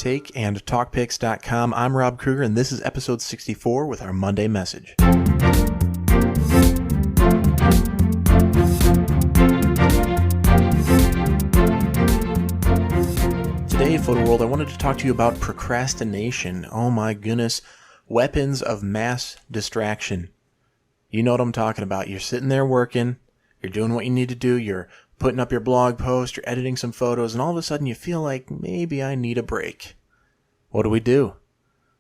takeandtalkpics.com. I'm Rob Kruger, and this is episode 64 with our Monday message. Today, Photo World, I wanted to talk to you about procrastination. Oh my goodness. Weapons of mass distraction. You know what I'm talking about. You're sitting there working, you're doing what you need to do, you're putting up your blog post, you're editing some photos, and all of a sudden you feel like maybe I need a break. What do?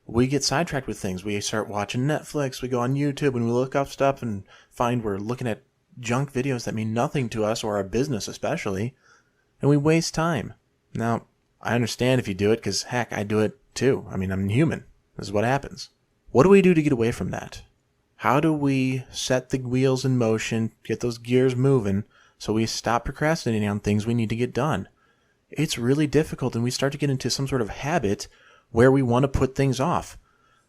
We get sidetracked with things. We start watching Netflix, we go on YouTube, and we look up stuff and find we're looking at junk videos that mean nothing to us or our business especially, and we waste time. Now, I understand if you do it because, heck, I do it too. I mean, I'm human. This is what happens. What do we do to get away from that? How do we set the wheels in motion, get those gears moving, so we stop procrastinating on things we need to get done? It's really difficult, and we start to get into some sort of habit where we want to put things off.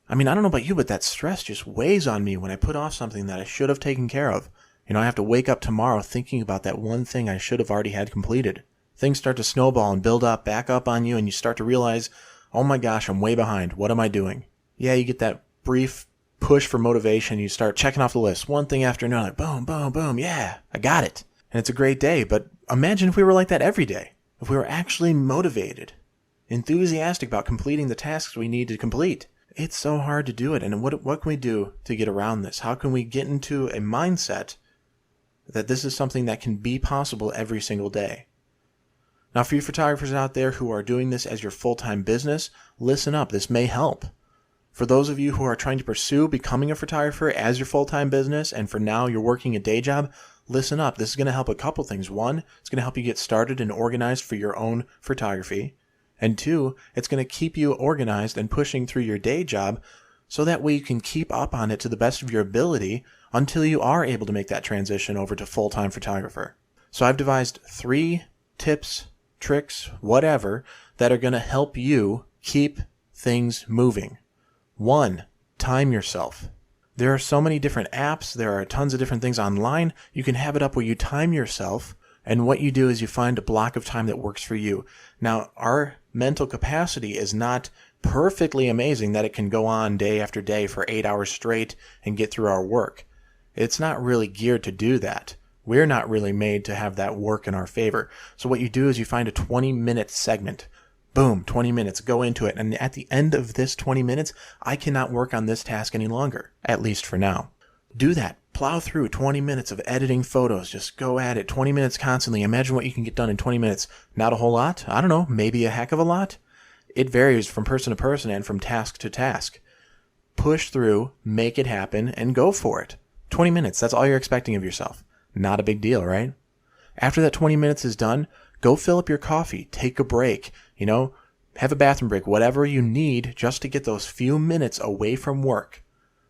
I mean, I don't know about you, but that stress just weighs on me when I put off something that I should have taken care of. I have to wake up tomorrow thinking about that one thing I should have already had completed. Things start to snowball and build up, back up on you, and you start to realize, oh my gosh, I'm way behind. What am I doing? Yeah, you get that brief push for motivation. You start checking off the list, one thing after another, boom, boom, boom. Yeah, I got it. And it's a great day. But imagine if we were like that every day. If we were actually motivated, enthusiastic about completing the tasks we need to complete. It's so hard to do it. And what can we do to get around this? How can we get into a mindset that this is something that can be possible every single day? Now, for you photographers out there who are doing this as your full-time business, listen up. This may help. For those of you who are trying to pursue becoming a photographer as your full-time business, and for now you're working a day job, listen up. This is going to help a couple things. One, it's going to help you get started and organized for your own photography. And two, it's going to keep you organized and pushing through your day job so that way you can keep up on it to the best of your ability until you are able to make that transition over to full-time photographer. So I've devised 3 tips, tricks, whatever, that are going to help you keep things moving. 1, time yourself. There are so many different apps. There are tons of different things online. You can have it up where you time yourself, and what you do is you find a block of time that works for you. Now, our mental capacity is not perfectly amazing that it can go on day after day for 8 hours straight and get through our work. It's not really geared to do that. We're not really made to have that work in our favor. So what you do is you find a 20-minute segment. Boom, 20 minutes, go into it. And at the end of this 20 minutes, I cannot work on this task any longer, at least for now. Do that. Plow through 20 minutes of editing photos. Just go at it. 20 minutes constantly. Imagine what you can get done in 20 minutes. Not a whole lot. I don't know, maybe a heck of a lot. It varies from person to person and from task to task. Push through, make it happen, and go for it. 20 minutes, that's all you're expecting of yourself. Not a big deal, right? After that 20 minutes is done, go fill up your coffee, take a break, have a bathroom break, whatever you need just to get those few minutes away from work.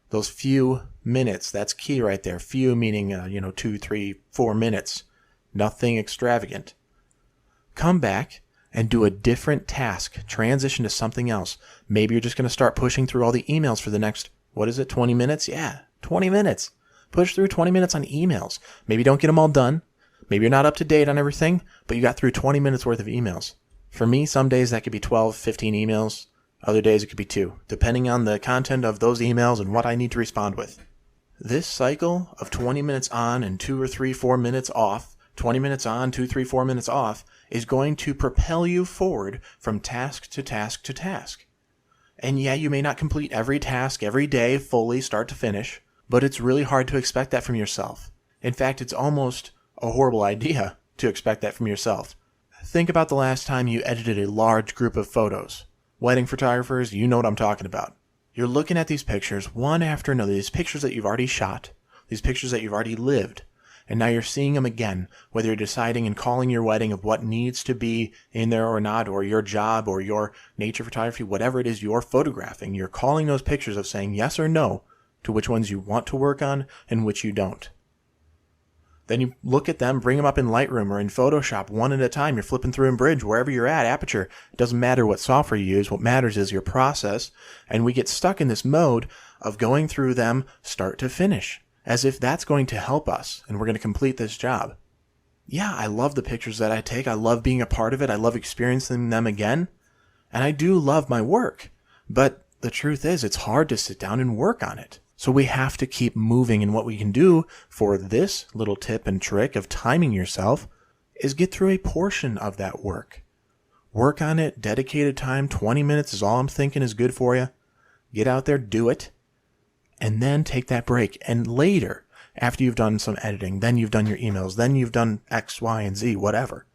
Those few minutes, that's key right there. Few meaning, 2, 3, 4 minutes. Nothing extravagant. Come back and do a different task. Transition to something else. Maybe you're just going to start pushing through all the emails for the next, 20 minutes? Yeah, 20 minutes. Push through 20 minutes on emails. Maybe don't get them all done. Maybe you're not up to date on everything, but you got through 20 minutes worth of emails. For me, some days that could be 12, 15 emails. Other days it could be 2, depending on the content of those emails and what I need to respond with. This cycle of 20 minutes on and 2 or 3, 4 minutes off, 20 minutes on, 2, 3, 4 minutes off, is going to propel you forward from task to task to task. And yeah, you may not complete every task every day fully start to finish, but it's really hard to expect that from yourself. In fact, it's almost a horrible idea to expect that from yourself. Think about the last time you edited a large group of photos. Wedding photographers, you know what I'm talking about. You're looking at these pictures one after another, these pictures that you've already shot, these pictures that you've already lived, and now you're seeing them again, whether you're deciding and calling your wedding of what needs to be in there or not, or your job or your nature photography, whatever it is you're photographing, you're calling those pictures of saying yes or no to which ones you want to work on and which you don't. Then you look at them, bring them up in Lightroom or in Photoshop one at a time. You're flipping through in Bridge, wherever you're at, Aperture. It doesn't matter what software you use. What matters is your process. And we get stuck in this mode of going through them start to finish, as if that's going to help us and we're going to complete this job. Yeah, I love the pictures that I take. I love being a part of it. I love experiencing them again. And I do love my work, but the truth is it's hard to sit down and work on it. So we have to keep moving, and what we can do for this little tip and trick of timing yourself is get through a portion of that work. Work on it, dedicated time, 20 minutes is all I'm thinking is good for you. Get out there, do it, and then take that break. And later, after you've done some editing, then you've done your emails, then you've done X, Y, and Z, whatever,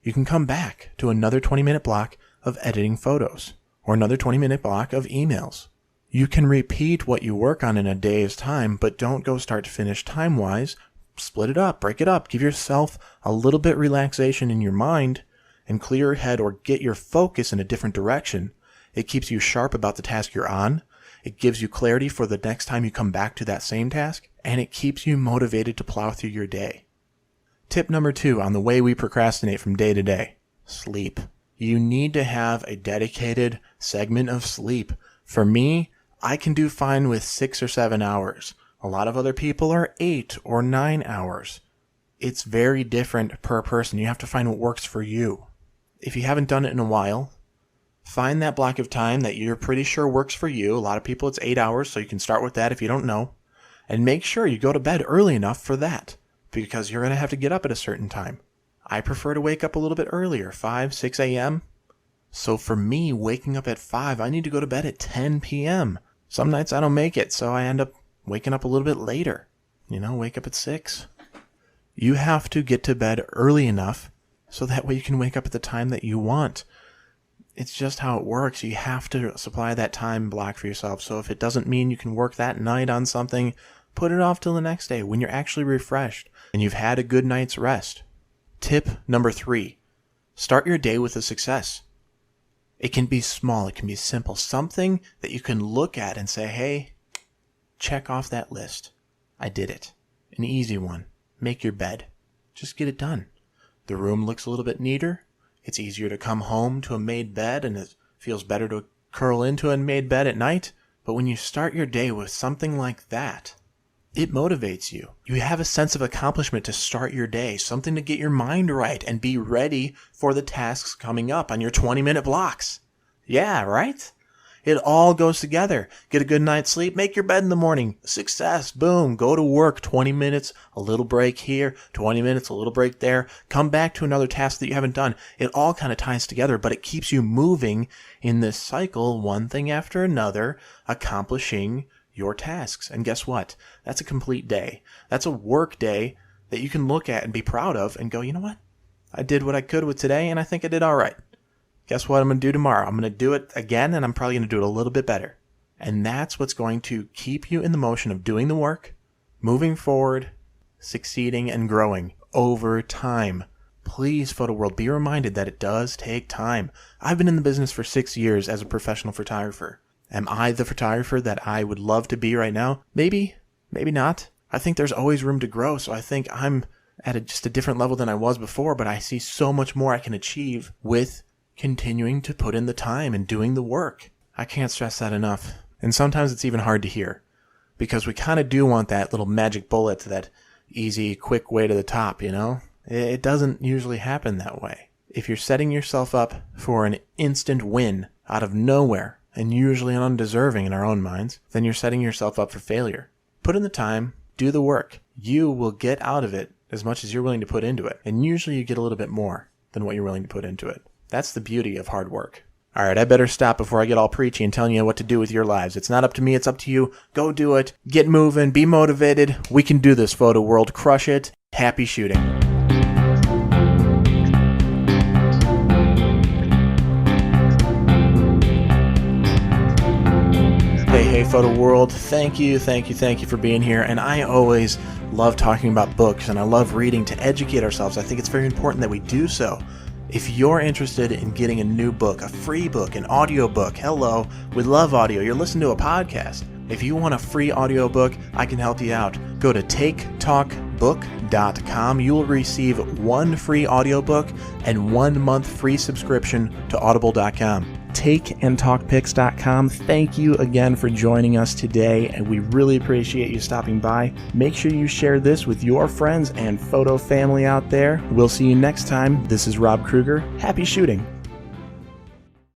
you can come back to another 20-minute block of editing photos or another 20-minute block of emails. You can repeat what you work on in a day's time, but don't go start to finish time-wise. Split it up, break it up, give yourself a little bit relaxation in your mind and clear your head or get your focus in a different direction. It keeps you sharp about the task you're on. It gives you clarity for the next time you come back to that same task, and it keeps you motivated to plow through your day. Tip number 2 on the way we procrastinate from day to day: sleep. You need to have a dedicated segment of sleep. For me, I can do fine with 6 or 7 hours. A lot of other people are 8 or 9 hours. It's very different per person. You have to find what works for you. If you haven't done it in a while, find that block of time that you're pretty sure works for you. A lot of people it's 8 hours, so you can start with that if you don't know. And make sure you go to bed early enough for that, because you're going to have to get up at a certain time. I prefer to wake up a little bit earlier, 5, 6 a.m. So for me, waking up at 5, I need to go to bed at 10 p.m. Some nights I don't make it, so I end up waking up a little bit later. Wake up at 6. You have to get to bed early enough so that way you can wake up at the time that you want. It's just how it works. You have to supply that time block for yourself. So if it doesn't mean you can work that night on something, put it off till the next day when you're actually refreshed and you've had a good night's rest. Tip number 3, start your day with a success. It can be small, it can be simple, something that you can look at and say, hey, check off that list. I did it. An easy one. Make your bed. Just get it done. The room looks a little bit neater. It's easier to come home to a made bed, and it feels better to curl into a made bed at night. But when you start your day with something like that, it motivates you. You have a sense of accomplishment to start your day, something to get your mind right and be ready for the tasks coming up on your 20-minute blocks. Yeah, right? It all goes together. Get a good night's sleep, make your bed in the morning. Success, boom, go to work, 20 minutes, a little break here, 20 minutes, a little break there. Come back to another task that you haven't done. It all kind of ties together, but it keeps you moving in this cycle, one thing after another, accomplishing your tasks. And guess what? That's a complete day. That's a work day that you can look at and be proud of and go, you know what? I did what I could with today, and I think I did all right. Guess what I'm going to do tomorrow? I'm going to do it again, and I'm probably going to do it a little bit better. And that's what's going to keep you in the motion of doing the work, moving forward, succeeding, and growing over time. Please, photo world, be reminded that it does take time. I've been in the business for 6 years as a professional photographer. Am I the photographer that I would love to be right now? Maybe, maybe not. I think there's always room to grow, so I think I'm at just a different level than I was before, but I see so much more I can achieve with continuing to put in the time and doing the work. I can't stress that enough. And sometimes it's even hard to hear, because we kind of do want that little magic bullet, that easy, quick way to the top, It doesn't usually happen that way. If you're setting yourself up for an instant win out of nowhere, and usually undeserving in our own minds, then you're setting yourself up for failure. Put in the time, do the work. You will get out of it as much as you're willing to put into it. And usually you get a little bit more than what you're willing to put into it. That's the beauty of hard work. All right, I better stop before I get all preachy and telling you what to do with your lives. It's not up to me, it's up to you. Go do it. Get moving. Be motivated. We can do this, photo world. Crush it. Happy shooting. Hey, photo world. Thank you for being here. And I always love talking about books, and I love reading to educate ourselves. I think it's very important that we do so. If you're interested in getting a new book, a free book, an audio book, hello, we love audio. You're listening to a podcast. If you want a free audio book, I can help you out. Go to taketalkbook.com. You will receive 1 free audiobook and 1 month free subscription to audible.com. takeandtalkpics.com. Thank you again for joining us today, and we really appreciate you stopping by. Make sure you share this with your friends and photo family out there. We'll see you next time. This is Rob Kruger. Happy shooting.